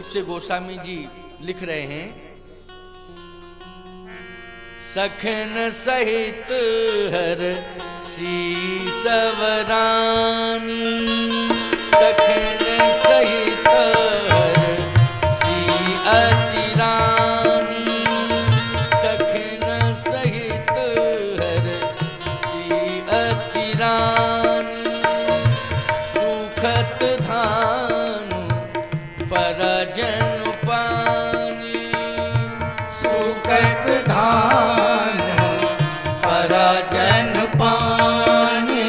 रूप से गोस्वामी जी लिख रहे हैं, सखन सहित हर सी सवरानी, सखन सहित हर सी अति रानी, सखन सहित हर सी अति रानी, सुखत धानु परजन पानी, सुखत धानु परजन पानी,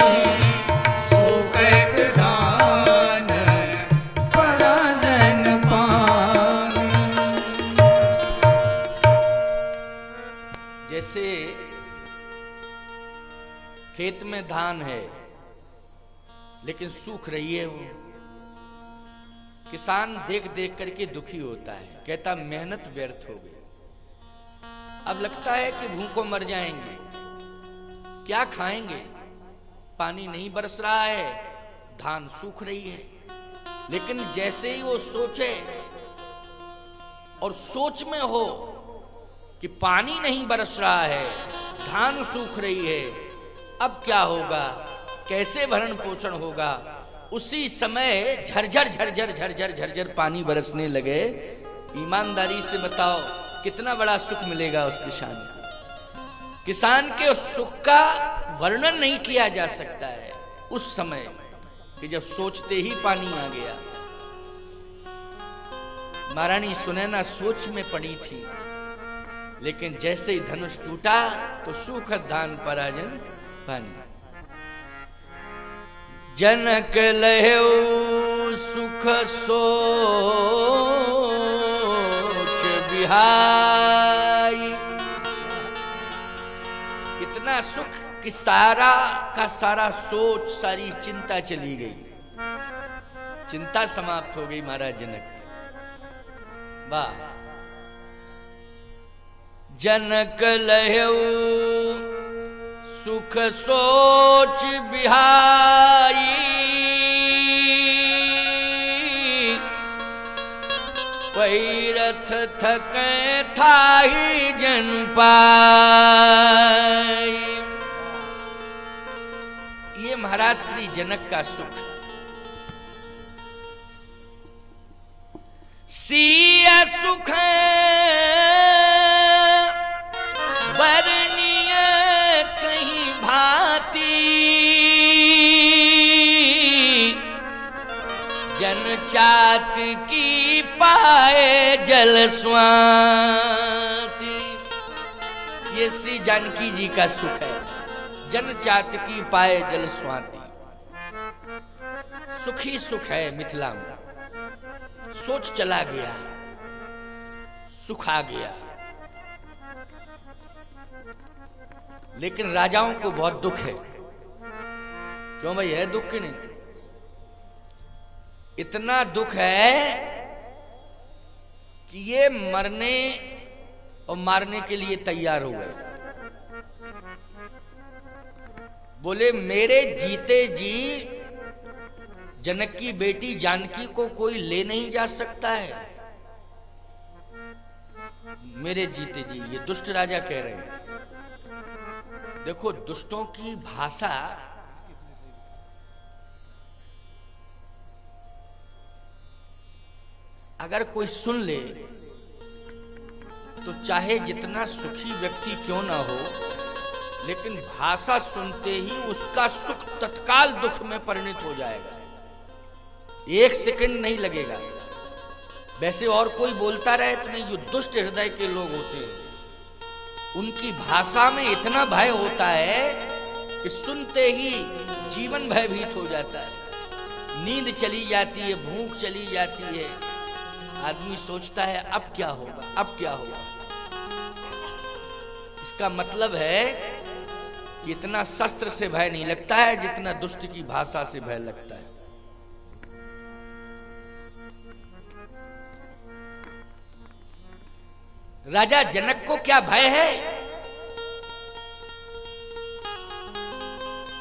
सुखत धानु परजन पानी। जैसे खेत में धान है लेकिन सूख रही है, वो किसान देख देख करके दुखी होता है, कहता मेहनत व्यर्थ हो गई। अब लगता है कि भूखों मर जाएंगे, क्या खाएंगे, पानी नहीं बरस रहा है, धान सूख रही है। लेकिन जैसे ही वो सोचे और सोच में हो कि पानी नहीं बरस रहा है, धान सूख रही है, अब क्या होगा, कैसे भरण पोषण होगा, उसी समय झरझर झरझर झरझर झरझर पानी बरसने लगे। ईमानदारी से बताओ कितना बड़ा सुख मिलेगा उस किसान को। किसान के उस सुख का वर्णन नहीं किया जा सकता है उस समय कि जब सोचते ही पानी आ गया। महारानी सुनैना सोच में पड़ी थी, लेकिन जैसे ही धनुष टूटा तो सूखत धान पराजन पानी। जनक लहु सुख सोच बिहाई, इतना सुख कि सारा का सारा सोच, सारी चिंता चली गई, चिंता समाप्त हो गई महाराज जनक की। वाह। जनक लहु सुख सोच बिहाई, वही रथ थके थाही जन पाई। ये महाराज श्री जनक का सुख। सिय सुख वर्णीय कहीं भांति, जन चात की पाए जल स्वाति। ये श्री जानकी जी का सुख है, जन चात की पाए जल स्वाति। सुखी सुख है मिथिला में। सोच चला गया, सुख आ गया। लेकिन राजाओं को बहुत दुख है। क्यों भाई, है दुख कि नहीं? इतना दुख है कि ये मरने और मारने के लिए तैयार हो गए। बोले मेरे जीते जी जनक की बेटी जानकी को कोई ले नहीं जा सकता है। मेरे जीते जी, ये दुष्ट राजा कह रहे हैं। देखो दुष्टों की भाषा अगर कोई सुन ले तो चाहे जितना सुखी व्यक्ति क्यों ना हो, लेकिन भाषा सुनते ही उसका सुख तत्काल दुख में परिणत हो जाएगा। एक सेकंड नहीं लगेगा। वैसे और कोई बोलता रहे तो नहीं, जो दुष्ट हृदय के लोग होते हैं उनकी भाषा में इतना भय होता है कि सुनते ही जीवन भयभीत हो जाता है, नींद चली जाती है, भूख चली जाती है। आदमी सोचता है अब क्या होगा, अब क्या होगा। इसका मतलब है कि इतना शस्त्र से भय नहीं लगता है जितना दुष्ट की भाषा से भय लगता है। राजा जनक को क्या भय है?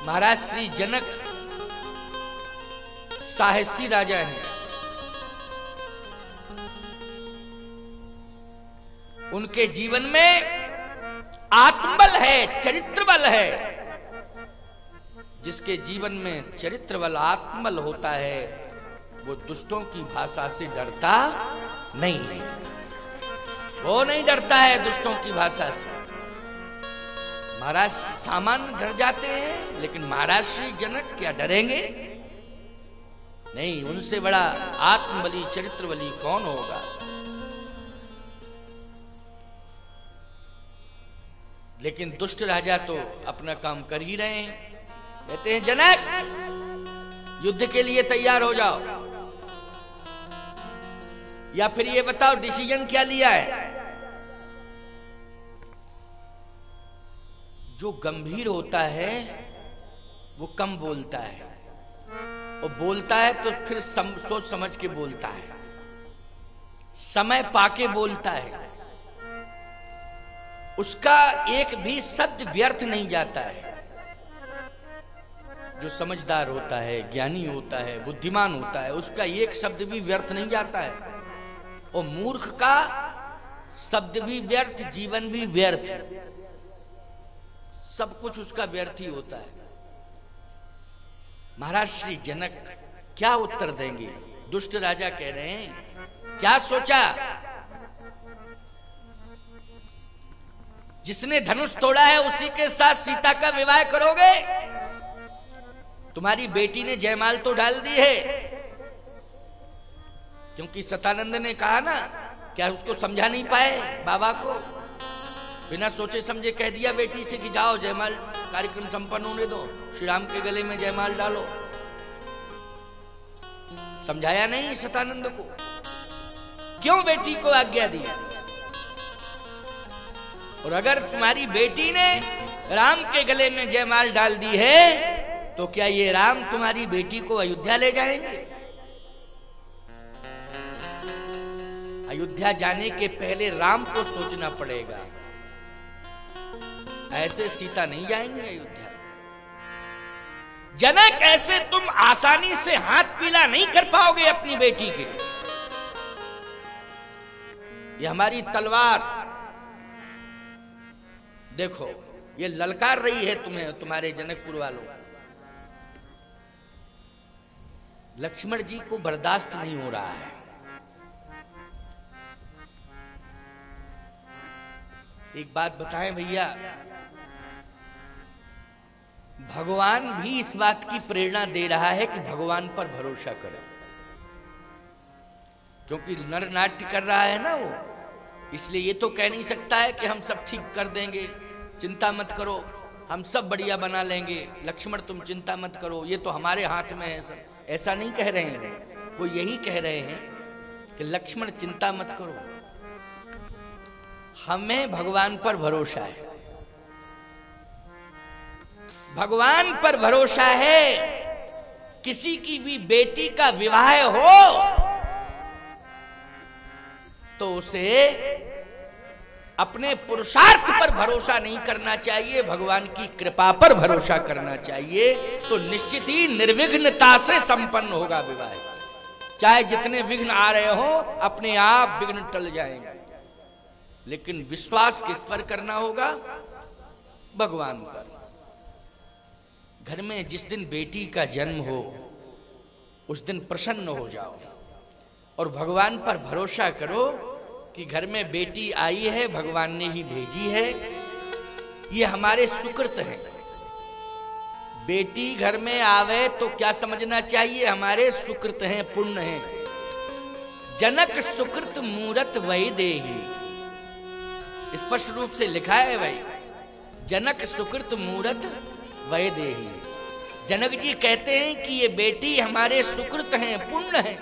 महाराज श्री जनक साहसी राजा हैं। उनके जीवन में आत्मबल है, चरित्र बल है। जिसके जीवन में चरित्र बल, आत्मबल होता है, वो दुष्टों की भाषा से डरता नहीं है। वो नहीं डरता है दुष्टों की भाषा से। महाराज सामान्य डर जाते हैं, लेकिन महाराज श्री जनक क्या डरेंगे? नहीं, उनसे बड़ा आत्मबली, चरित्रबली कौन होगा? लेकिन दुष्ट राजा तो अपना काम कर ही रहे हैं। कहते हैं जनक युद्ध के लिए तैयार हो जाओ, या फिर ये बताओ डिसीजन क्या लिया है? जो गंभीर होता है वो कम बोलता है, और बोलता है तो फिर सोच समझ के बोलता है, समय पाके बोलता है। उसका एक भी शब्द व्यर्थ नहीं जाता है। जो समझदार होता है, ज्ञानी होता है, बुद्धिमान होता है, उसका एक शब्द भी व्यर्थ नहीं जाता है। और मूर्ख का शब्द भी व्यर्थ, जीवन भी व्यर्थ, सब कुछ उसका व्यर्थ ही होता है। महाराज श्री जनक क्या उत्तर देंगे? दुष्ट राजा कह रहे हैं, क्या सोचा? जिसने धनुष तोड़ा है उसी के साथ सीता का विवाह करोगे? तुम्हारी बेटी ने जयमाल तो डाल दी है, क्योंकि सतानंद ने कहा ना, क्या उसको समझा नहीं पाए बाबा को? बिना सोचे समझे कह दिया बेटी से कि जाओ जयमाल कार्यक्रम संपन्न होने दो, श्री राम के गले में जयमाल डालो। समझाया नहीं सतानंद को? क्यों बेटी को आज्ञा दी? और अगर तुम्हारी बेटी ने राम के गले में जयमाल डाल दी है, तो क्या ये राम तुम्हारी बेटी को अयोध्या ले जाएंगे? अयोध्या जाने के पहले राम को सोचना पड़ेगा। ऐसे सीता नहीं जाएंगे अयोध्या। जनक, ऐसे तुम आसानी से हाथ पीला नहीं कर पाओगे अपनी बेटी के। ये हमारी तलवार देखो, ये ललकार रही है तुम्हें, तुम्हारे जनकपुर वालों। लक्ष्मण जी को बर्दाश्त नहीं हो रहा है। एक बात बताएं भैया, भगवान भी इस बात की प्रेरणा दे रहा है कि भगवान पर भरोसा करो, क्योंकि नर नाट्य कर रहा है ना वो, इसलिए ये तो कह नहीं सकता है कि हम सब ठीक कर देंगे, चिंता मत करो, हम सब बढ़िया बना लेंगे, लक्ष्मण तुम चिंता मत करो, ये तो हमारे हाथ में है सब। ऐसा नहीं कह रहे हैं, वो यही कह रहे हैं कि लक्ष्मण चिंता मत करो, हमें भगवान पर भरोसा है। भगवान पर भरोसा है। किसी की भी बेटी का विवाह हो तो उसे अपने पुरुषार्थ पर भरोसा नहीं करना चाहिए, भगवान की कृपा पर भरोसा करना चाहिए। तो निश्चित ही निर्विघ्नता से संपन्न होगा विवाह। चाहे जितने विघ्न आ रहे हो, अपने आप विघ्न टल जाएंगे। लेकिन विश्वास किस पर करना होगा? भगवान पर। घर में जिस दिन बेटी का जन्म हो उस दिन प्रसन्न हो जाओ और भगवान पर भरोसा करो कि घर में बेटी आई है, भगवान ने ही भेजी है, ये हमारे सुकृत है। बेटी घर में आवे तो क्या समझना चाहिए? हमारे सुकृत हैं, पुण्य हैं। जनक सुकृत मूरत वही देही, स्पष्ट रूप से लिखा है भाई, जनक सुकृत मूरत वही देही। जनक जी कहते हैं कि ये बेटी हमारे सुकृत हैं, पुण्य है,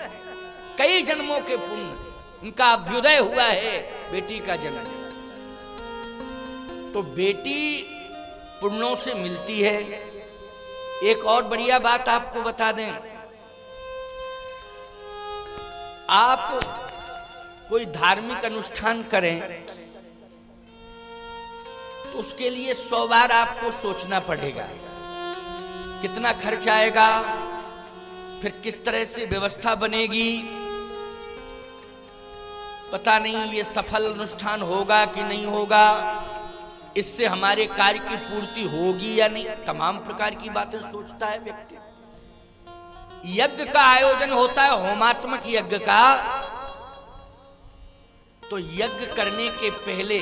कई जन्मों के पुण्य, उनका अभ्युदय हुआ है बेटी का जन्म। तो बेटी पुण्यों से मिलती है। एक और बढ़िया बात आपको बता दें, आप कोई धार्मिक अनुष्ठान करें तो उसके लिए 100 बार आपको सोचना पड़ेगा, कितना खर्च आएगा, फिर किस तरह से व्यवस्था बनेगी। पता नहीं ये सफल अनुष्ठान होगा कि नहीं होगा, इससे हमारे कार्य की पूर्ति होगी या नहीं, तमाम प्रकार की बातें सोचता है व्यक्ति। यज्ञ का आयोजन होता है, होमात्मक यज्ञ का, तो यज्ञ करने के पहले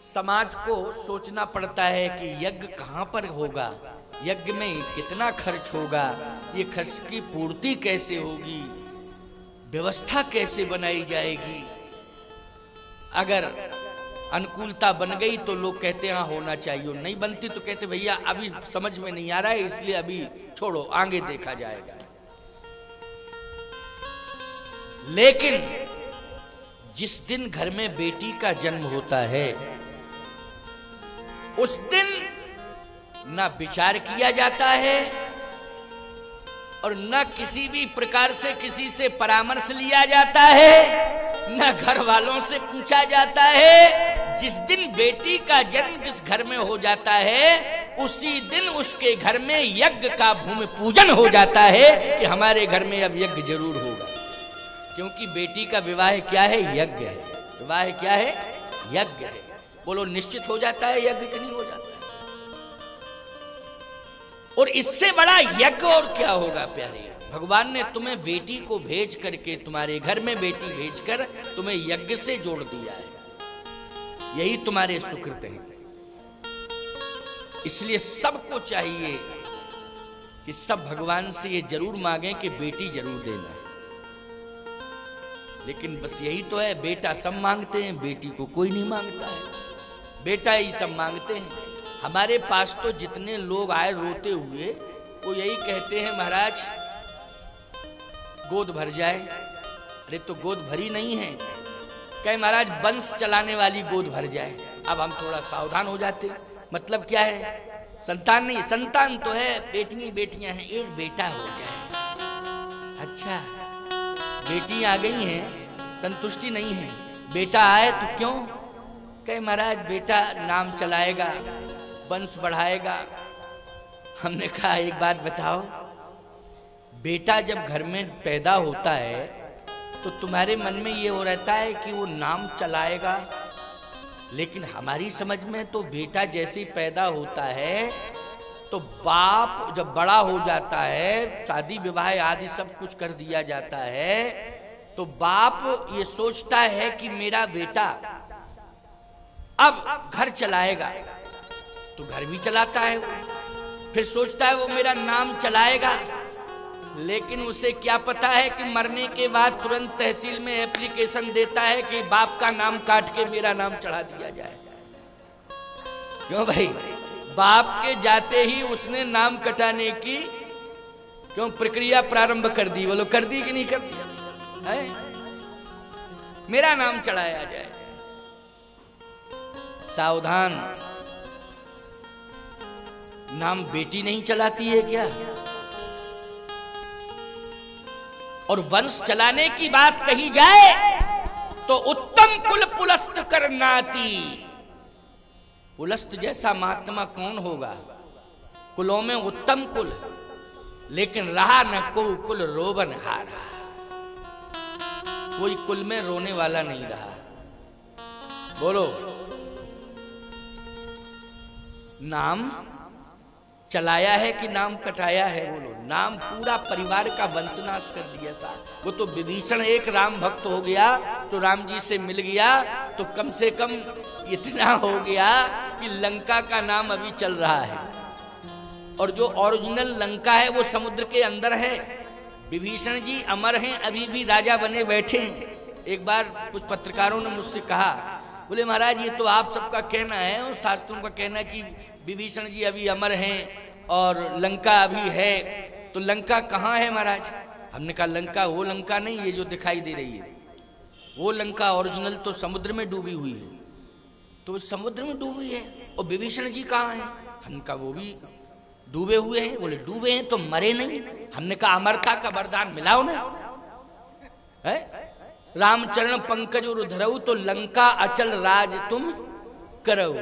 समाज को सोचना पड़ता है कि यज्ञ कहां पर होगा, यज्ञ में कितना खर्च होगा, ये खर्च की पूर्ति कैसे होगी, व्यवस्था कैसे बनाई जाएगी। अगर अनुकूलता बन गई तो लोग कहते हैं हाँ होना चाहिए, नहीं बनती तो कहते भैया अभी समझ में नहीं आ रहा है, इसलिए अभी छोड़ो, आगे देखा जाएगा। लेकिन जिस दिन घर में बेटी का जन्म होता है, उस दिन ना विचार किया जाता है और न किसी भी प्रकार से किसी से परामर्श लिया जाता है, न घर वालों से पूछा जाता है। जिस दिन बेटी का जन्म जिस घर में हो जाता है, उसी दिन उसके घर में यज्ञ का भूमि पूजन हो जाता है कि हमारे घर में अब यज्ञ जरूर होगा। क्योंकि बेटी का विवाह क्या है? यज्ञ है। विवाह क्या है? यज्ञ है। बोलो निश्चित हो जाता है यज्ञ कि नहीं हो जाता है? और इससे बड़ा यज्ञ और क्या होगा प्यारे? भगवान ने तुम्हें बेटी को भेज करके, तुम्हारे घर में बेटी भेजकर तुम्हें यज्ञ से जोड़ दिया है। यही तुम्हारे सुकृत है। इसलिए सबको चाहिए कि सब भगवान से ये जरूर मांगे कि बेटी जरूर देना। लेकिन बस यही तो है, बेटा सब मांगते हैं, बेटी को कोई नहीं मांगता है। बेटा ही सब मांगते हैं। हमारे पास तो जितने लोग आए रोते हुए, वो यही कहते हैं महाराज गोद भर जाए। अरे तो गोद भरी नहीं है, कहे महाराज वंश चलाने वाली गोद भर जाए। अब हम थोड़ा सावधान हो जाते। मतलब क्या है? संतान नहीं, संतान तो है, बेटियां हैं, एक बेटा हो जाए। अच्छा, बेटी आ गई हैं, संतुष्टि नहीं है, बेटा आए तो क्यों? कहे महाराज बेटा नाम चलाएगा, वंश बढ़ाएगा। हमने कहा एक बात बताओ, बेटा जब घर में पैदा होता है तो तुम्हारे मन में ये हो रहता है कि वो नाम चलाएगा, लेकिन हमारी समझ में तो बेटा जैसे ही पैदा होता है तो बाप जब बड़ा हो जाता है, शादी विवाह आदि सब कुछ कर दिया जाता है, तो बाप ये सोचता है कि मेरा बेटा अब घर चलाएगा, तो घर भी चलाता है वो। फिर सोचता है वो मेरा नाम चलाएगा, लेकिन उसे क्या पता है कि मरने के बाद तुरंत तहसील में एप्लीकेशन देता है कि बाप का नाम काट के मेरा नाम चढ़ा दिया जाए। क्यों भाई? बाप के जाते ही उसने नाम कटाने की क्यों प्रक्रिया प्रारंभ कर दी? बोलो कर दी कि नहीं कर दी है? मेरा नाम चढ़ाया जाए। सावधान, नाम बेटी नहीं चलाती है क्या? और वंश चलाने की बात कही जाए तो उत्तम कुल पुलस्त करनाती। पुलस्त जैसा महात्मा कौन होगा? कुलों में उत्तम कुल, लेकिन रहा न को कुल रोबन हारा। कोई कुल में रोने वाला नहीं रहा। बोलो, नाम चलाया है कि नाम कटाया है? बोलो, नाम पूरा परिवार का वंशनाश कर दिया था। वो तो विभीषण एक राम भक्त हो गया तो राम जी से मिल गया, तो कम से कम इतना हो गया कि लंका का नाम अभी चल रहा है। और जो ओरिजिनल लंका है वो समुद्र के अंदर है। विभीषण जी अमर हैं, अभी भी राजा बने बैठे हैं। एक बार कुछ पत्रकारों ने मुझसे कहा, बोले महाराज ये तो आप सबका कहना है और शास्त्रों का कहना है कि विभीषण जी अभी अमर हैं और लंका अभी है, तो लंका कहाँ है महाराज? हमने कहा लंका वो लंका नहीं, ये जो दिखाई दे रही है वो लंका ओरिजिनल तो समुद्र में डूबी हुई है। तो समुद्र में डूबी है और विभीषण जी कहाँ हैं? हमने कहा वो भी डूबे हुए हैं। बोले डूबे हैं तो मरे नहीं? हमने कहा अमरता का वरदान मिला उन्हें है। रामचरण पंकज और धरऊ तो लंका अचल राज तुम करो,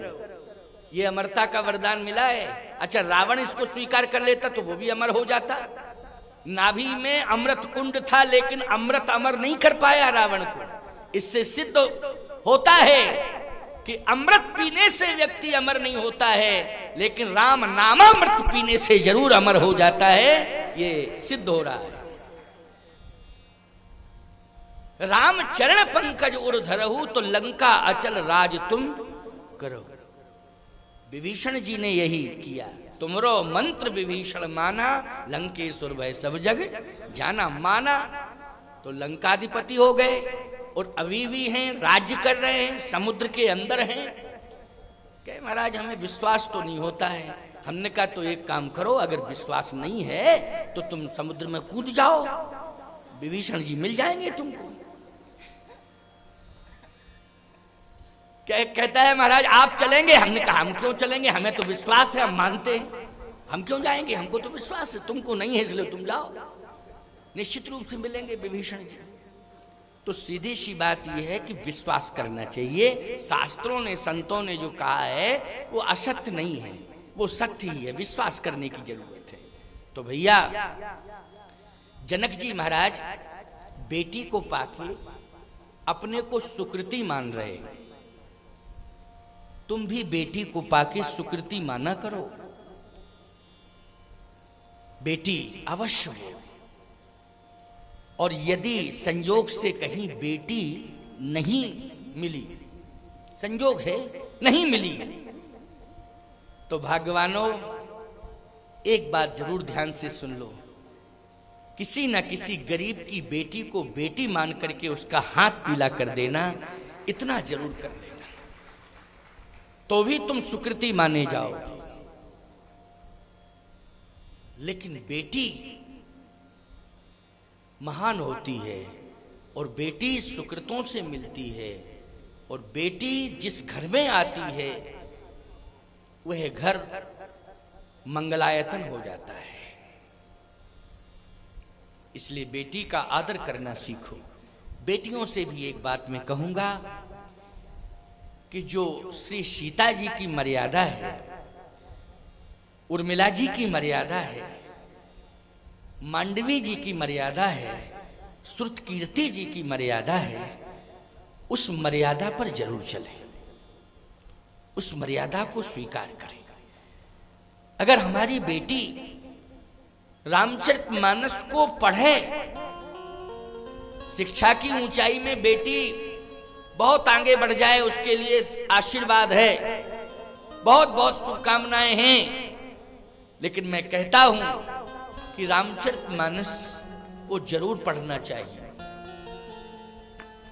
ये अमरता का वरदान मिला है। अच्छा, रावण इसको स्वीकार कर लेता तो वो भी अमर हो जाता। नाभि में अमृत कुंड था, लेकिन अमृत अमर नहीं कर पाया रावण को। इससे सिद्ध होता है कि अमृत पीने से व्यक्ति अमर नहीं होता है, लेकिन राम नामामृत पीने से जरूर अमर हो जाता है। ये सिद्ध हो रहा है। राम चरण पंकज उर धरहु तो लंका अचल राज तुम करो। विभीषण जी ने यही किया। तुमरो मंत्र विभीषण माना, लंकेश्वर भय सब जग जाना। माना तो लंकाधिपति हो गए और अभी भी हैं, राज्य कर रहे हैं, समुद्र के अंदर हैं। कहे महाराज हमें विश्वास तो नहीं होता है। हमने कहा तो एक काम करो, अगर विश्वास नहीं है तो तुम समुद्र में कूद जाओ, विभीषण जी मिल जाएंगे तुमको। कहता है महाराज आप चलेंगे? हमने कहा हम क्यों चलेंगे, हमें तो विश्वास है, हम मानते हैं, हम क्यों जाएंगे, हमको तो विश्वास है, तुमको नहीं है इसलिए तुम जाओ, निश्चित रूप से मिलेंगे विभीषण जी। तो सीधी सी बात यह है कि विश्वास करना चाहिए। शास्त्रों ने, संतों ने जो कहा है वो असत्य नहीं है, वो सत्य ही है, विश्वास करने की जरूरत है। तो भैया जनक जी महाराज बेटी को पाके अपने को सुकृति मान रहे, तुम भी बेटी को पाके सुकृति माना करो। बेटी अवश्य हो, और यदि संयोग से कहीं बेटी नहीं मिली, संयोग है नहीं मिली, तो भाग्यवानों एक बात जरूर ध्यान से सुन लो, किसी न किसी गरीब की बेटी को बेटी मान करके उसका हाथ पीला कर देना, इतना जरूर कर देना, तो भी तुम सुकृति माने जाओगे। लेकिन बेटी महान होती है और बेटी सुकृतों से मिलती है, और बेटी जिस घर में आती है वह घर मंगलायतन हो जाता है। इसलिए बेटी का आदर करना सीखो। बेटियों से भी एक बात मैं कहूंगा कि जो श्री सीता जी की मर्यादा है, उर्मिला जी की मर्यादा है, मांडवी जी की मर्यादा है, श्रुतकीर्ति जी की मर्यादा है, उस मर्यादा पर जरूर चलें, उस मर्यादा को स्वीकार करें। अगर हमारी बेटी रामचरितमानस को पढ़े, शिक्षा की ऊंचाई में बेटी बहुत आगे बढ़ जाए, उसके लिए आशीर्वाद है, बहुत बहुत शुभकामनाएं हैं। लेकिन मैं कहता हूं कि रामचरितमानस को जरूर पढ़ना चाहिए।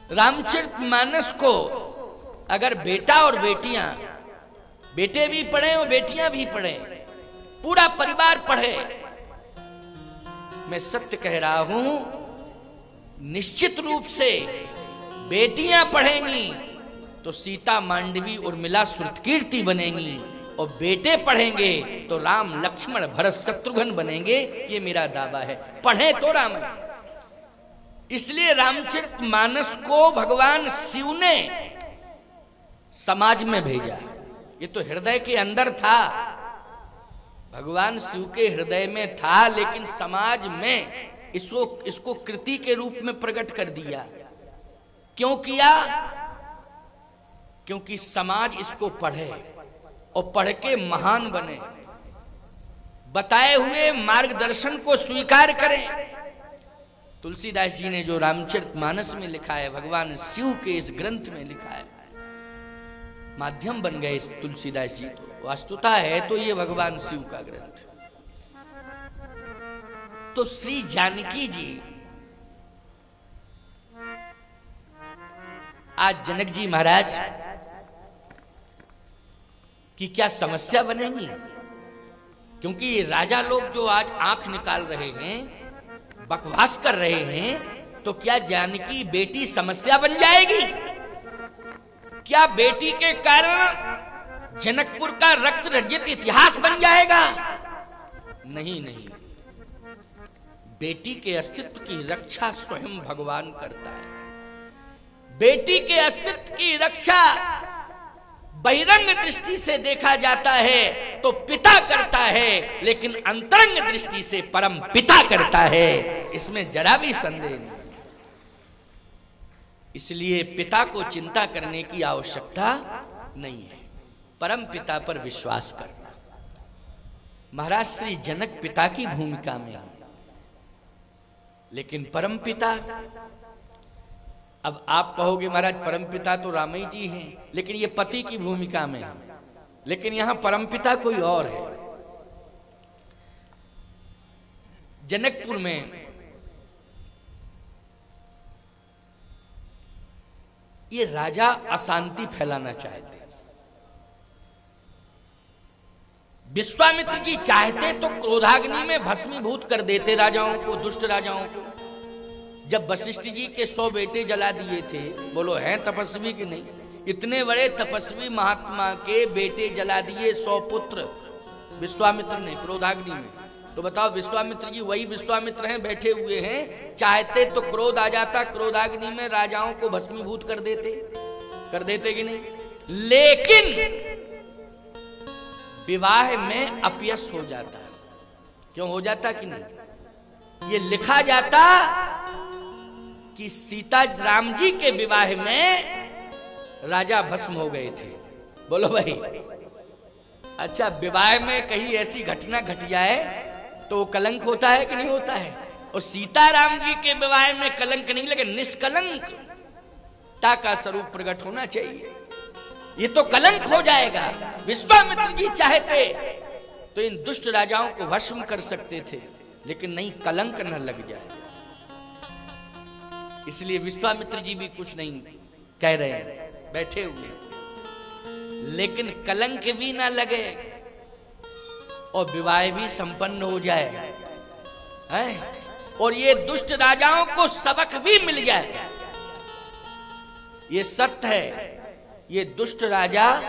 रामचरितमानस को अगर बेटा और बेटियां, बेटे भी पढ़ें और बेटियां भी पढ़ें, पूरा परिवार पढ़े, मैं सत्य कह रहा हूं, निश्चित रूप से बेटियां पढ़ेंगी तो सीता, मांडवी, उर्मिला, श्रुतकीर्ति बनेंगी, और बेटे पढ़ेंगे तो राम, लक्ष्मण, भरत, शत्रुघ्न बनेंगे। ये मेरा दावा है। पढ़े तो रामायण। इसलिए रामचरितमानस को भगवान शिव ने समाज में भेजा। ये तो हृदय के अंदर था, भगवान शिव के हृदय में था, लेकिन समाज में इसको कृति के रूप में प्रकट कर दिया। क्यों किया? क्योंकि समाज इसको पढ़े और पढ़ के महान बने, बताए हुए मार्गदर्शन को स्वीकार करें। तुलसीदास जी ने जो रामचरितमानस में लिखा है, भगवान शिव के इस ग्रंथ में लिखा है, माध्यम बन गए तुलसीदास जी। तो वास्तुता है तो ये भगवान शिव का ग्रंथ। तो श्री जानकी जी आज जनक जी महाराज की क्या समस्या बनेगी? क्योंकि ये राजा लोग जो आज आंख निकाल रहे हैं, बकवास कर रहे हैं, तो क्या जानकी बेटी समस्या बन जाएगी? क्या बेटी के कारण जनकपुर का रक्त रंजित इतिहास बन जाएगा? नहीं नहीं, बेटी के अस्तित्व की रक्षा स्वयं भगवान करता है। बेटी के अस्तित्व की रक्षा बहिरंग दृष्टि से देखा जाता है तो पिता करता है, लेकिन अंतरंग दृष्टि से परम पिता करता है, इसमें जरा भी संदेह नहीं। इसलिए पिता को चिंता करने की आवश्यकता नहीं है, परम पिता पर विश्वास करना। महाराज श्री जनक पिता की भूमिका में हैं, लेकिन परम पिता, अब आप कहोगे महाराज परम पिता तो रामई जी हैं, लेकिन ये पति की भूमिका में है, लेकिन यहां परम पिता कोई और है। जनकपुर में ये राजा अशांति फैलाना चाहते, विश्वामित्र जी चाहते तो क्रोधाग्नि में भस्मीभूत कर देते राजाओं को, दुष्ट राजाओं को। जब वशिष्ठ जी के 100 बेटे जला दिए थे, बोलो हैं तपस्वी कि नहीं? इतने बड़े तपस्वी महात्मा के बेटे जला दिए, 100 पुत्र विश्वामित्र ने क्रोधाग्नि में। तो बताओ, विश्वामित्र जी वही विश्वामित्र हैं, बैठे हुए हैं, चाहते तो क्रोध आ जाता, क्रोधाग्नि में राजाओं को भस्मीभूत कर देते कि नहीं? लेकिन विवाह में अपयश हो जाता। क्यों हो जाता कि नहीं? ये लिखा जाता कि सीता राम जी के विवाह में राजा भस्म हो गए थे। बोलो भाई, अच्छा विवाह में कहीं ऐसी घटना घट जाए तो कलंक होता है कि नहीं होता है? और सीता राम जी के विवाह में कलंक नहीं, लेकिन निष्कलंकता का स्वरूप प्रकट होना चाहिए। ये तो कलंक हो जाएगा। विश्वामित्र जी चाहते तो इन दुष्ट राजाओं को भस्म कर सकते थे, लेकिन नहीं, कलंक न लग जाए, इसलिए विश्वामित्र जी भी कुछ नहीं कह रहे हैं, बैठे हुए, लेकिन कलंक भी ना लगे और विवाह भी संपन्न हो जाए, है? और ये दुष्ट राजाओं को सबक भी मिल जाए। ये सत्य है, ये दुष्ट राजा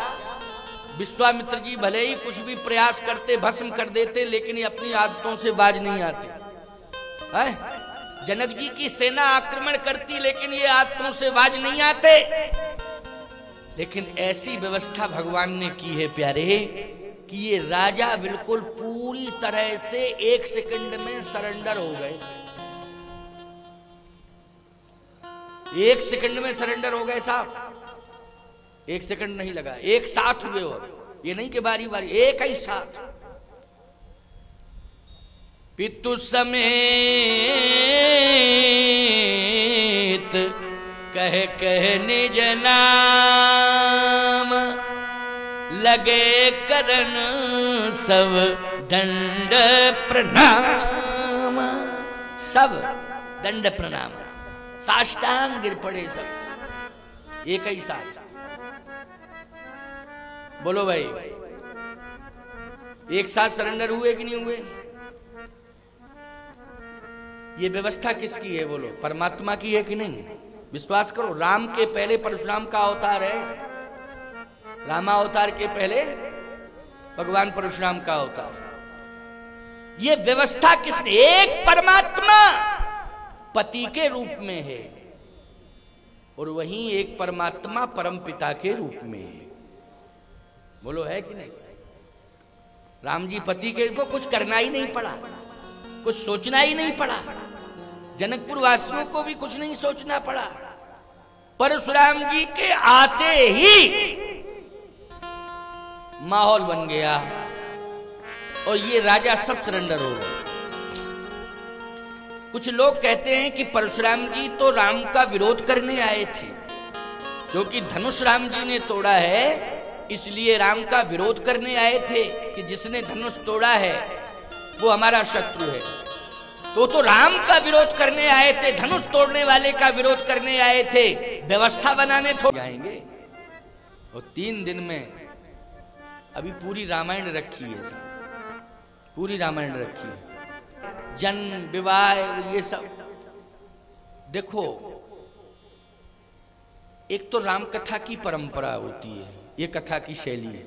विश्वामित्र जी भले ही कुछ भी प्रयास करते, भस्म कर देते, लेकिन ये अपनी आदतों से बाज नहीं आते, है? जनक जी की सेना आक्रमण करती, लेकिन ये आदतों से बाज नहीं आते। लेकिन ऐसी व्यवस्था भगवान ने की है प्यारे, कि ये राजा बिल्कुल पूरी तरह से 1 सेकंड में सरेंडर हो गए। 1 सेकंड में सरेंडर हो गए साहब, 1 सेकंड नहीं लगा, एक साथ हुए हो, ये नहीं कि बारी बारी, एक ही साथ। पितु समेत कह निज नाम, लगे करन सब दंड प्रणाम। सब दंड प्रणाम, साष्टांग गिर पड़े सब एक ही साथ। बोलो भाई, एक साथ सरेंडर हुए कि नहीं हुए? ये व्यवस्था किसकी है? बोलो, परमात्मा की है कि नहीं? विश्वास करो, राम के पहले परशुराम का अवतार है, रामावतार के पहले भगवान परशुराम का अवतार। ये व्यवस्था किसने? एक परमात्मा पति के रूप में है, और वहीं एक परमात्मा परम पिता के रूप में है। बोलो, है कि नहीं? राम जी पति के को कुछ करना ही नहीं पड़ा, कुछ सोचना ही नहीं पड़ा, जनकपुर वासियों को भी कुछ नहीं सोचना पड़ा। परशुराम जी के आते ही माहौल बन गया और ये राजा सब सरेंडर हो गए। कुछ लोग कहते हैं कि परशुराम जी तो राम का विरोध करने आए थे, क्योंकि धनुष राम जी ने तोड़ा है, इसलिए राम का विरोध करने आए थे कि जिसने धनुष तोड़ा है वो हमारा शत्रु है। तो राम का विरोध करने आए थे, धनुष तोड़ने वाले का विरोध करने आए थे, व्यवस्था बनाने थोड़ा जाएंगे। और 3 दिन में अभी पूरी रामायण रखी है, पूरी रामायण रखी है, जन्म विवाह ये सब। देखो, एक तो राम कथा की परंपरा होती है, ये कथा की शैली है,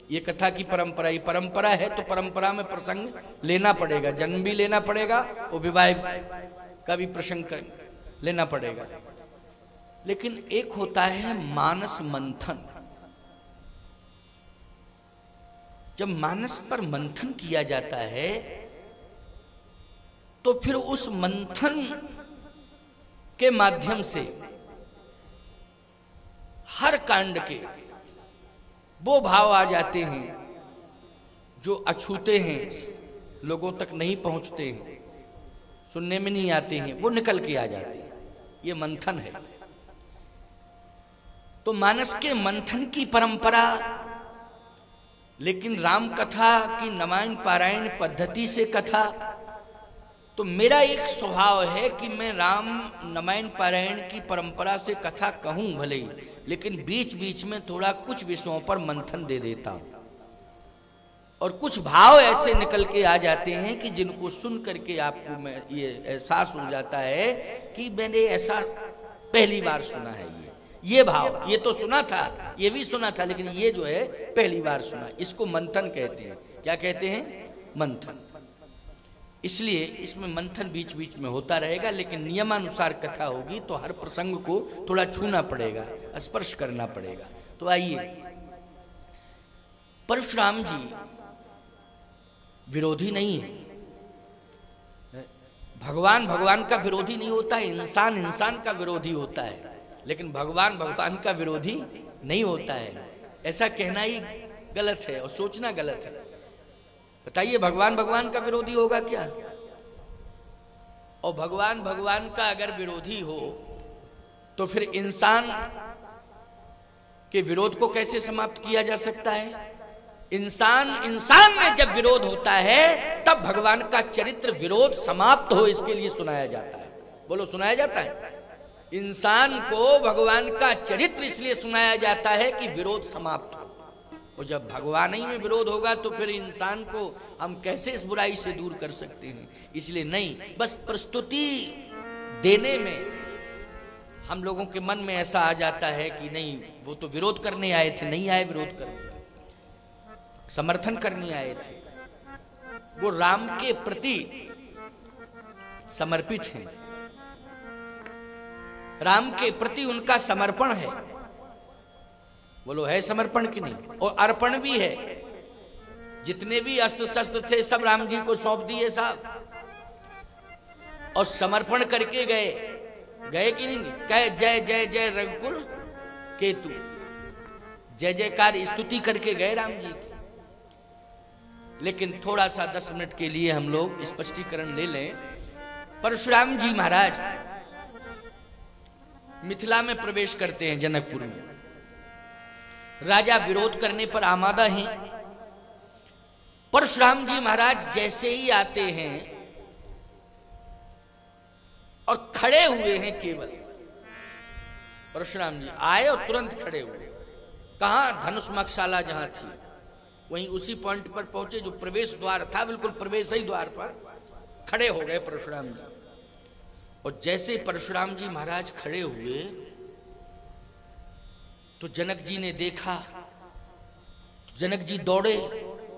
ये कथा की परंपरा। ये परंपरा है तो परंपरा में प्रसंग लेना पड़ेगा, जन्म भी लेना पड़ेगा और विवाह का भी प्रसंग लेना पड़ेगा। लेकिन एक होता है मानस मंथन। जब मानस पर मंथन किया जाता है तो फिर उस मंथन के माध्यम से हर कांड के वो भाव आ जाते हैं जो अछूते हैं, लोगों तक नहीं पहुंचते हैं, सुनने में नहीं आते हैं, वो निकल के आ जाते हैं। ये मंथन है। तो मानस के मंथन की परंपरा, लेकिन राम कथा की रामायण पारायण पद्धति से कथा, तो मेरा एक स्वभाव है कि मैं राम रामायण पारायण की परंपरा से कथा कहूं भले ही, लेकिन बीच बीच में थोड़ा कुछ विषयों पर मंथन दे देता हूं, और कुछ भाव ऐसे निकल के आ जाते हैं कि जिनको सुन करके आपको मैं ये एहसास हो जाता है कि मैंने ऐसा पहली बार सुना है। ये भाव, ये तो सुना था, ये भी सुना था, लेकिन ये जो है पहली बार सुना। इसको मंथन कहते हैं। क्या कहते हैं? मंथन। इसलिए इसमें मंथन बीच बीच में होता रहेगा, लेकिन नियमानुसार कथा होगी तो हर प्रसंग को थोड़ा छूना पड़ेगा, स्पर्श करना पड़ेगा। तो आइए, परशुराम जी विरोधी नहीं है। भगवान भगवान का विरोधी नहीं होता है, इंसान इंसान का विरोधी होता है, लेकिन भगवान भगवान का विरोधी नहीं होता है। ऐसा कहना ही गलत है और सोचना गलत है। बताइए, भगवान भगवान का विरोधी होगा क्या? और भगवान भगवान का अगर विरोधी हो तो फिर इंसान के विरोध को कैसे समाप्त किया जा सकता है? इंसान इंसान में जब विरोध होता है तब भगवान का चरित्र विरोध समाप्त हो, इसके लिए सुनाया जाता है। बोलो, सुनाया जाता है। इंसान को भगवान का चरित्र इसलिए सुनाया जाता है कि विरोध समाप्त हो। और जब भगवान ही में विरोध होगा तो फिर इंसान को हम कैसे इस बुराई से दूर कर सकते हैं? इसलिए नहीं, बस प्रस्तुति देने में हम लोगों के मन में ऐसा आ जाता है कि नहीं, वो तो विरोध करने आए थे, नहीं आए विरोध करने, समर्थन करने आए थे। वो राम के प्रति समर्पित हैं, राम के प्रति उनका समर्पण है। बोलो, है समर्पण कि नहीं? और अर्पण भी है। जितने भी अस्त्र शस्त्र थे सब राम जी को सौंप दिए साहब, और समर्पण करके गए। गए कि नहीं? कहे जय जय जय रघुकुल केतु, जय जयकार स्तुति करके गए राम जी की। लेकिन थोड़ा सा 10 मिनट के लिए हम लोग स्पष्टीकरण ले लें। परशुराम जी महाराज मिथिला में प्रवेश करते हैं, जनकपुर में। राजा विरोध करने पर आमादा हैं। परशुराम जी महाराज जैसे ही आते हैं और खड़े हुए हैं, केवल परशुराम जी आए और तुरंत खड़े हुए। कहां? धनुष मकशाला जहां थी वहीं उसी पॉइंट पर पहुंचे जो प्रवेश द्वार था, बिल्कुल प्रवेश ही द्वार पर खड़े हो गए परशुराम जी। और जैसे परशुराम जी महाराज खड़े हुए तो जनक जी ने देखा, जनक जी दौड़े,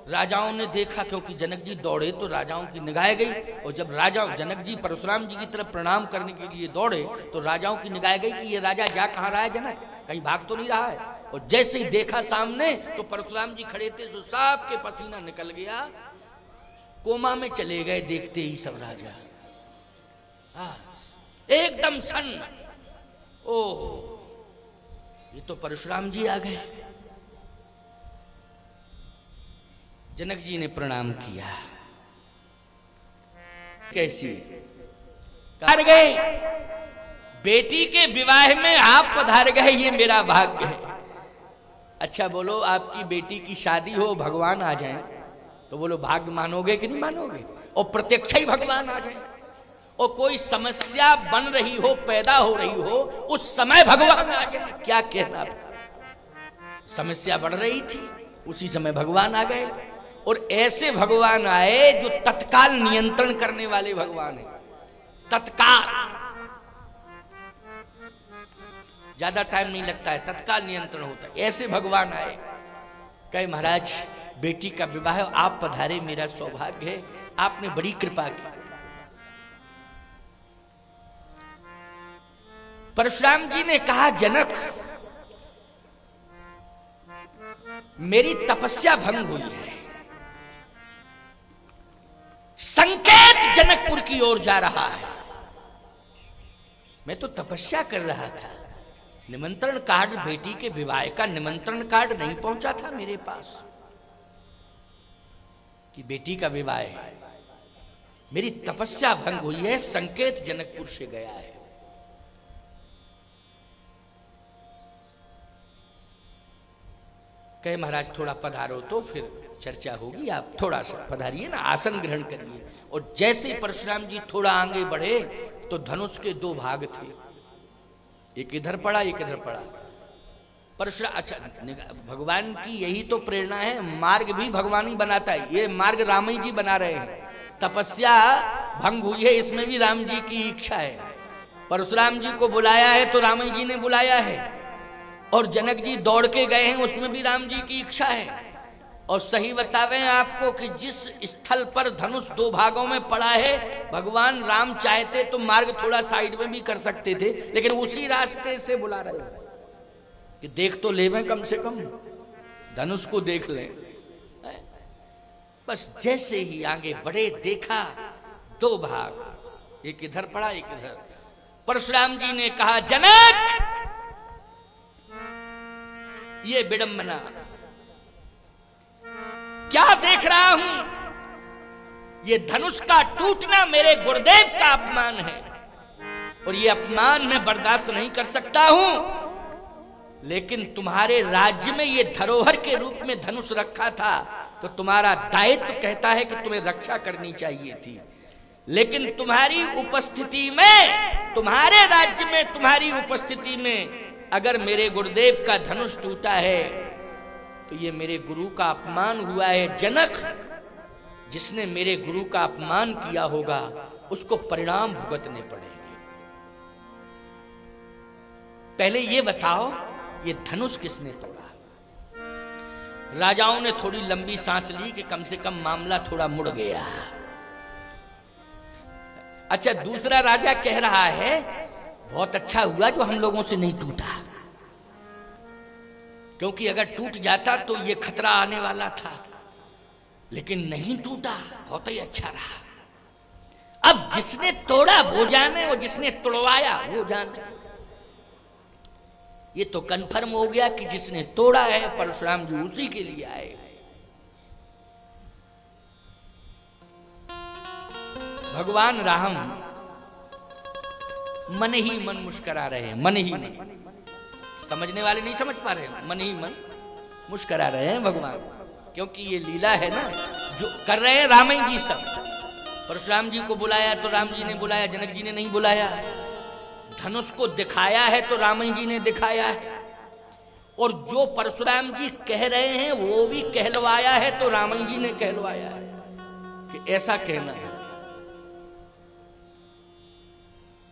राजाओं ने देखा, क्योंकि जनक जी दौड़े तो राजाओं की निगाह गई। और जब राजा जनक जी परशुराम जी की तरफ प्रणाम करने के लिए दौड़े तो राजाओं की निगाह गई कि ये राजा जा कहां रहा है, जनक कहीं भाग तो नहीं रहा है। और जैसे ही देखा सामने तो परशुराम जी खड़े थे, तो सब के पसीना निकल गया, कोमा में चले गए देखते ही सब राजा। एकदम सन्न, ओह ये तो परशुराम जी आ गए। जनक जी ने प्रणाम किया। कैसी कर गए? बेटी के विवाह में आप पधार गए, ये मेरा भाग्य है। अच्छा बोलो, आपकी बेटी की शादी हो, भगवान आ जाए तो बोलो भाग्य मानोगे कि नहीं मानोगे? और प्रत्यक्ष ही भगवान आ जाए, और कोई समस्या बन रही हो, पैदा हो रही हो, उस समय भगवान आ गए, क्या कहना? समस्या बढ़ रही थी, उसी समय भगवान आ गए। और ऐसे भगवान आए जो तत्काल नियंत्रण करने वाले भगवान है। तत्काल, ज्यादा टाइम नहीं लगता है, तत्काल नियंत्रण होता है। ऐसे भगवान आए, कहे महाराज बेटी का विवाह, आप पधारे, मेरा सौभाग्य है, आपने बड़ी कृपा की। परशुराम जी ने कहा, जनक मेरी तपस्या भंग हुई है, संकेत जनकपुर की ओर जा रहा है। मैं तो तपस्या कर रहा था, निमंत्रण कार्ड, बेटी के विवाह का निमंत्रण कार्ड नहीं पहुंचा था मेरे पास कि बेटी का विवाह है। मेरी तपस्या भंग हुई है, संकेत जनकपुर से गया है। कहे महाराज थोड़ा पधारो तो फिर चर्चा होगी, आप थोड़ा सा पधारिए ना, आसन ग्रहण करिए। और जैसे ही परशुराम जी थोड़ा आगे बढ़े तो धनुष के दो भाग थे, एक इधर पड़ा एक इधर पड़ा। परशुराम, अच्छा भगवान की यही तो प्रेरणा है, मार्ग भी भगवान ही बनाता है। ये मार्ग राम ही जी बना रहे हैं। तपस्या भंग हुई है, इसमें भी राम जी की इच्छा है। परशुराम जी को बुलाया है तो राम जी ने बुलाया है, और जनक जी दौड़ के गए हैं, उसमें भी राम जी की इच्छा है। और सही बतावे आपको कि जिस स्थल पर धनुष दो भागों में पड़ा है, भगवान राम चाहते तो मार्ग थोड़ा साइड में भी कर सकते थे, लेकिन उसी रास्ते से बुला रहे हैं कि देख तो लेवें, कम से कम धनुष को देख लें। बस जैसे ही आगे बढ़े देखा दो भाग, एक इधर पड़ा एक इधर। परशुराम जी ने कहा, जनक ये विडंबना क्या देख रहा हूं? ये धनुष का टूटना मेरे गुरुदेव का अपमान है, और ये अपमान मैं बर्दाश्त नहीं कर सकता हूं। लेकिन तुम्हारे राज्य में ये धरोहर के रूप में धनुष रखा था, तो तुम्हारा दायित्व कहता है कि तुम्हें रक्षा करनी चाहिए थी। लेकिन तुम्हारी उपस्थिति में, तुम्हारे राज्य में, तुम्हारी उपस्थिति में अगर मेरे गुरुदेव का धनुष टूटा है तो ये मेरे गुरु का अपमान हुआ है। जनक, जिसने मेरे गुरु का अपमान किया होगा उसको परिणाम भुगतने पड़ेंगे। पहले ये बताओ, ये धनुष किसने तोड़ा? राजाओं ने थोड़ी लंबी सांस ली कि कम से कम मामला थोड़ा मुड़ गया। अच्छा, दूसरा राजा कह रहा है, बहुत अच्छा हुआ जो हम लोगों से नहीं टूटा, क्योंकि अगर टूट जाता तो ये खतरा आने वाला था, लेकिन नहीं टूटा, बहुत ही अच्छा रहा। अब जिसने तोड़ा वो जाने, और जिसने तोड़वाया वो जाने। ये तो कंफर्म हो गया कि जिसने तोड़ा है परशुराम जी उसी के लिए आए। भगवान राम मन ही मन मुस्करा रहे हैं, मन ही मन। समझने वाले नहीं समझ पा रहे हैं, मन ही मन मुस्करा रहे हैं भगवान, क्योंकि ये लीला है ना जो कर रहे हैं राम जी सब। परशुराम जी को बुलाया तो राम जी ने बुलाया, जनक जी ने नहीं बुलाया। धनुष को दिखाया है तो राम जी ने दिखाया है, और जो परशुराम जी कह रहे हैं वो भी कहलवाया है तो राम जी ने कहलवाया है कि ऐसा कहना है।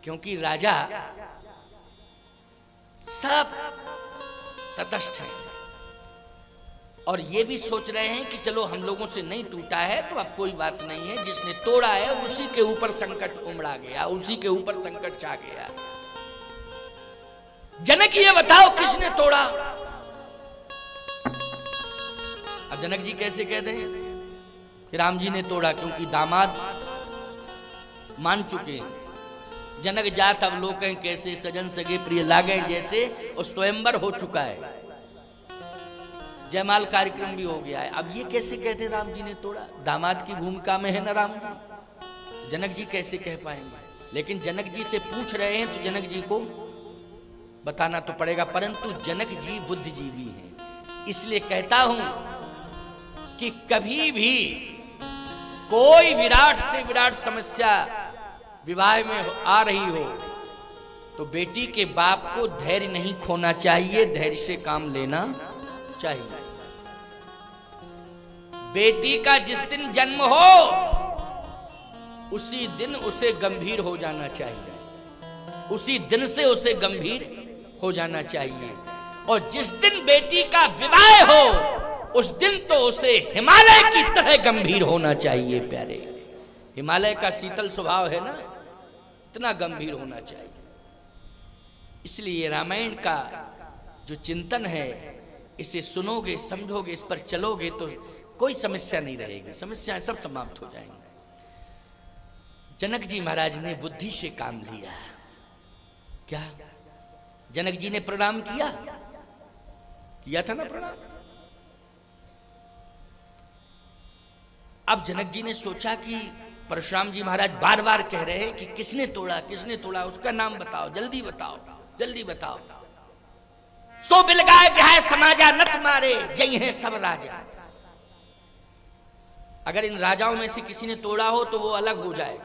क्योंकि राजा सब तटस्थ हैं और ये भी सोच रहे हैं कि चलो हम लोगों से नहीं टूटा है तो अब कोई बात नहीं है, जिसने तोड़ा है उसी के ऊपर संकट उमड़ा गया, उसी के ऊपर संकट छा गया। जनक ये बताओ किसने तोड़ा? अब जनक जी कैसे कह दें कि राम जी ने तोड़ा, क्योंकि दामाद मान चुके हैं। जनक जात अब लोग कहें कैसे, सजन सगे प्रिय लागे जैसे, और स्वयंवर हो चुका है, जयमाल कार्यक्रम भी हो गया है। अब ये कैसे कहते राम जी ने तोड़ा? दामाद की भूमिका में है ना राम जी, जनक जी कैसे कह पाएंगे? लेकिन जनक जी से पूछ रहे हैं तो जनक जी को बताना तो पड़ेगा, परंतु जनक जी बुद्धिजीवी हैं, इसलिए कहता हूं कि कभी भी कोई विराट से विराट समस्या विवाह में आ रही हो तो बेटी के बाप को धैर्य नहीं खोना चाहिए, धैर्य से काम लेना चाहिए। बेटी का जिस दिन जन्म हो उसी दिन उसे गंभीर हो जाना चाहिए, उसी दिन से उसे गंभीर हो जाना चाहिए। और जिस दिन बेटी का विवाह हो उस दिन तो उसे हिमालय की तरह गंभीर होना चाहिए। प्यारे, हिमालय का शीतल स्वभाव है ना, इतना गंभीर होना चाहिए। इसलिए रामायण का जो चिंतन है, इसे सुनोगे, समझोगे, इस पर चलोगे तो कोई समस्या नहीं रहेगी, समस्याएं सब समाप्त हो जाएंगी। जनक जी महाराज ने बुद्धि से काम लिया। क्या? जनक जी ने प्रणाम किया था ना प्रणाम। अब जनक जी ने सोचा कि परशुराम जी महाराज बार बार कह रहे हैं कि किसने तोड़ा, उसका नाम बताओ, जल्दी बताओ। सो बिलगाए ब्याह समाजा नत मारे जय हैं सब राजा। अगर इन राजाओं में से किसी ने तोड़ा हो तो वो अलग हो जाए,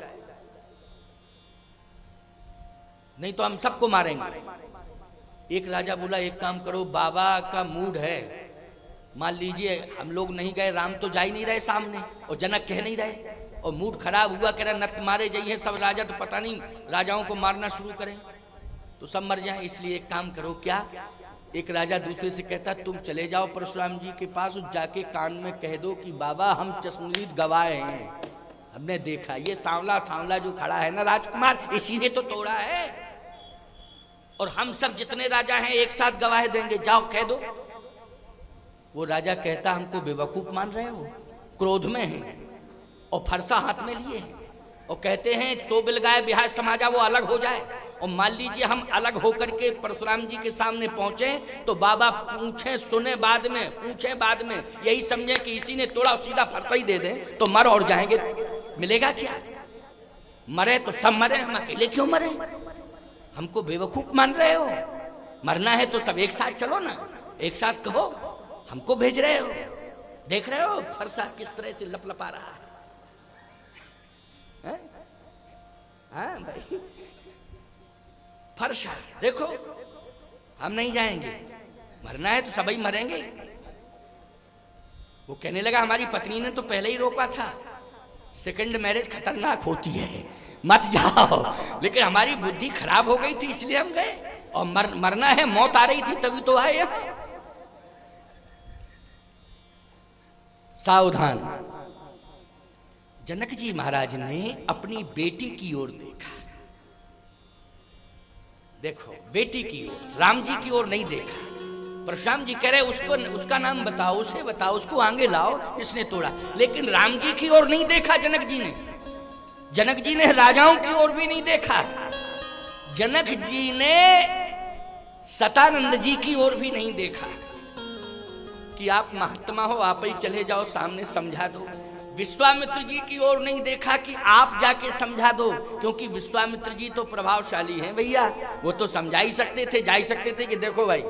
नहीं तो हम सबको मारेंगे। एक राजा बोला एक काम करो, बाबा का मूड है, मान लीजिए हम लोग नहीं गए, राम तो जा ही नहीं रहे सामने और जनक कह नहीं रहे और मूड खराब हुआ, कह रहा नत मारे जाइए सब राजा, तो पता नहीं राजाओं को मारना शुरू करें तो सब मर जाएं। इसलिए एक काम करो, क्या एक राजा दूसरे से कहता तुम चले जाओ परशुराम जी के पास, जाके कान में कह दो कि बाबा हम चश्मदीद गवाए हैं, हमने देखा ये सांवला जो खड़ा है ना राजकुमार, इसी ने तो तोड़ा है और हम सब जितने राजा हैं एक साथ गवाह देंगे, जाओ कह दो। वो राजा कहता हमको बेवकूफ मान रहे हो, क्रोध में है और फरसा हाथ में लिए हैं और कहते हैं सो बिलगाए ब्याह समाजा, वो अलग हो जाए। और मान लीजिए हम अलग होकर के परशुराम जी के सामने पहुंचे तो बाबा पूछे बाद में यही समझे कि इसी ने तोड़ा, सीधा फरसा ही दे दे तो मर और जाएंगे, मिलेगा क्या? मरे तो सब मरे, हम अकेले क्यों मरे? हमको बेवकूफ मान रहे हो? मरना है तो सब एक साथ चलो ना, एक साथ कहो, हमको भेज रहे हो? देख रहे हो फरसा किस तरह से लपलपा रहा है? हाँ भाई फरसा देखो, हम नहीं जाएंगे, मरना है तो सभी मरेंगे। वो कहने लगा हमारी पत्नी ने तो पहले ही रोका था, सेकंड मैरिज खतरनाक होती है, मत जाओ, लेकिन हमारी बुद्धि खराब हो गई थी इसलिए हम गए, और मरना है, मौत आ रही थी तभी तो आए। सावधान। जनक जी महाराज ने अपनी बेटी की ओर देखा, देखो बेटी की ओर, राम जी की ओर नहीं देखा। परशुराम जी कह रहे उसका नाम बताओ, उसे बताओ, उसको आगे लाओ, इसने तोड़ा, लेकिन राम जी की ओर नहीं देखा जनक जी ने। जनक जी ने राजाओं की ओर भी नहीं देखा, जनक जी ने सतानंद जी की ओर भी नहीं देखा कि आप महात्मा हो, आप ही चले जाओ सामने समझा दो। विश्वामित्र जी की ओर नहीं देखा कि आप जाके समझा दो, क्योंकि विश्वामित्र जी तो प्रभावशाली हैं भैया, वो तो समझा ही सकते थे, जा ही सकते थे कि देखो भाई